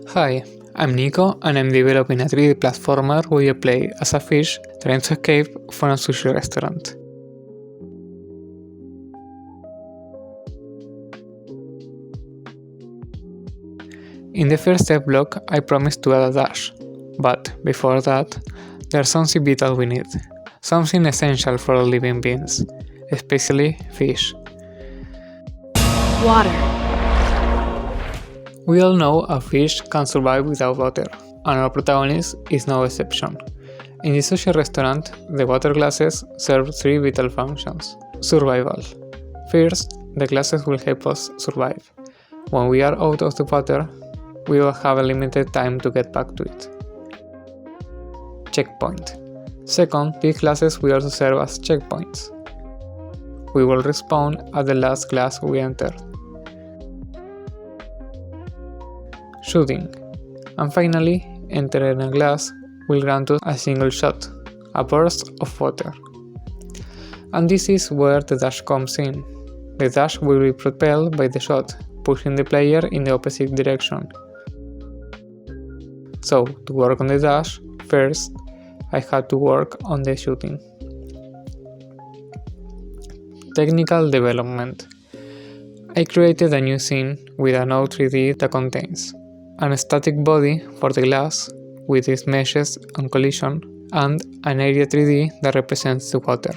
Hi, I'm Nico and I'm developing a 3D platformer where you play as a fish trying to escape from a sushi restaurant. In the first Devlog, I promised to add a dash, but before that, there's something vital we need, something essential for all living beings, especially fish. Water. We all know a fish can survive without water, and our protagonist is no exception. In the sushi restaurant, the water glasses serve three vital functions. Survival. First, the glasses will help us survive. When we are out of the water, we will have a limited time to get back to it. Checkpoint. Second, these glasses will also serve as checkpoints. We will respawn at the last glass we entered. Shooting. And finally, entering a glass will grant us a single shot, a burst of water. And this is where the dash comes in. The dash will be propelled by the shot, pushing the player in the opposite direction. So, to work on the dash, first I had to work on the shooting. Technical development. I created a new scene with a node 3D that contains a static body for the glass with its meshes and collision, and an area 3D that represents the water.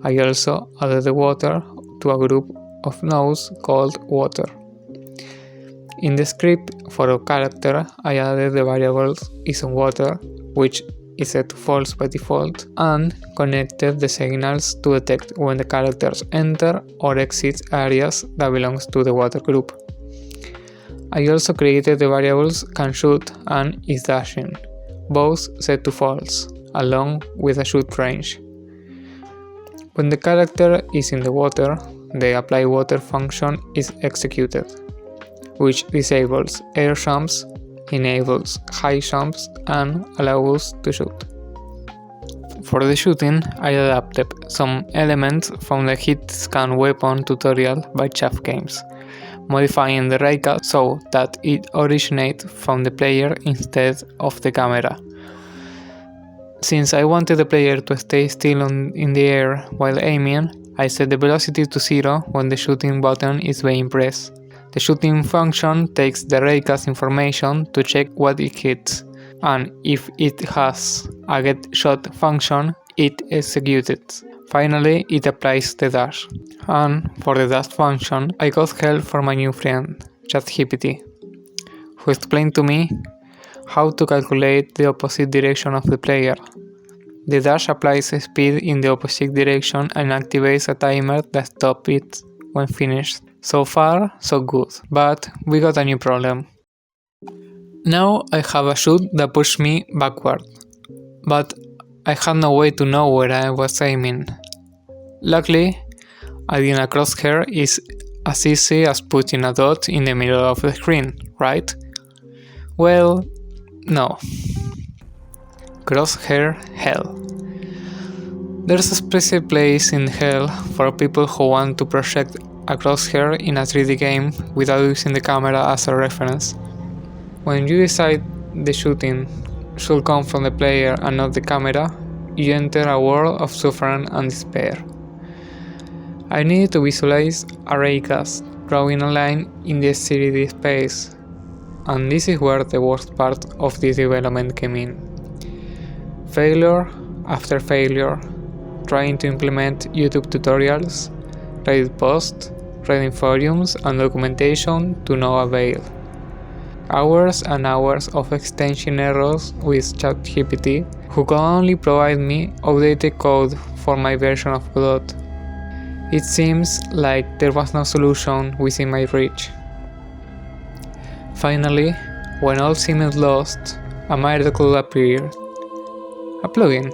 I also added the water to a group of nodes called water. In the script for a character, I added the variables isOnWater, which is set to false by default, and connected the signals to detect when the characters enter or exit areas that belongs to the water group. I also created the variables canShoot and isDashing, both set to false, along with a shoot range. When the character is in the water, the applyWater function is executed, which disables air jumps, enables high jumps, and allows us to shoot. For the shooting, I adapted some elements from the hit scan weapon tutorial by Chaff Games, modifying the Reika so that it originates from the player instead of the camera. Since I wanted the player to stay still in the air while aiming, I set the velocity to 0 when the shooting button is being pressed. The shooting function takes the Reika's information to check what it hits, and if it has a getShot function, it executes it. Finally, it applies the dash. And for the dash function, I got help from my new friend, ChatGPT, who explained to me how to calculate the opposite direction of the player. The dash applies speed in the opposite direction and activates a timer that stops it when finished. So far, so good, but we got a new problem. Now I have a shoot that pushed me backward, but I had no way to know where I was aiming. Luckily, adding a crosshair is as easy as putting a dot in the middle of the screen, right? Well, no. Crosshair Hell. There's a special place in hell for people who want to project a crosshair in a 3D game without using the camera as a reference. When you decide the shooting should come from the player and not the camera, you enter a world of suffering and despair. I needed to visualize a raycast drawing a line in the 3D space, and this is where the worst part of this development came in. Failure after failure, trying to implement YouTube tutorials, Reddit posts, reading forums and documentation to no avail. Hours and hours of extension errors with ChatGPT, who could only provide me outdated code for my version of Godot. It seems like there was no solution within my reach. Finally, when all seemed lost, a miracle appeared. A plugin.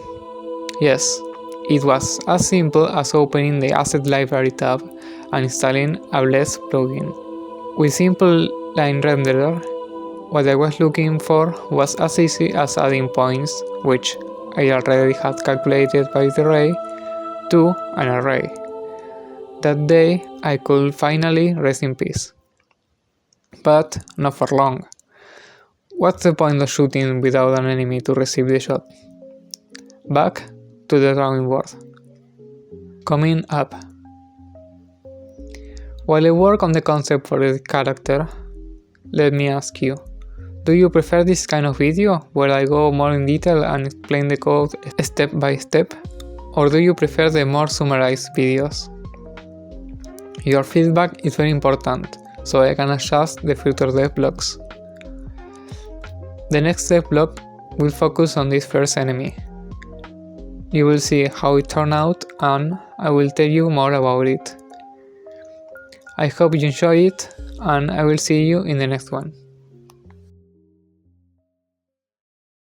Yes, it was as simple as opening the Asset Library tab and installing a Bless plugin. With simple line renderer, what I was looking for was as easy as adding points, which I already had calculated by the array, to an array. That day I could finally rest in peace. But not for long. What's the point of shooting without an enemy to receive the shot? Back to the drawing board. Coming up. While I work on the concept for the character, let me ask you, do you prefer this kind of video where I go more in detail and explain the code step by step? Or do you prefer the more summarized videos? Your feedback is very important, so I can adjust the future devlogs. The next devlog will focus on this first enemy. You will see how it turned out and I will tell you more about it. I hope you enjoy it and I will see you in the next one.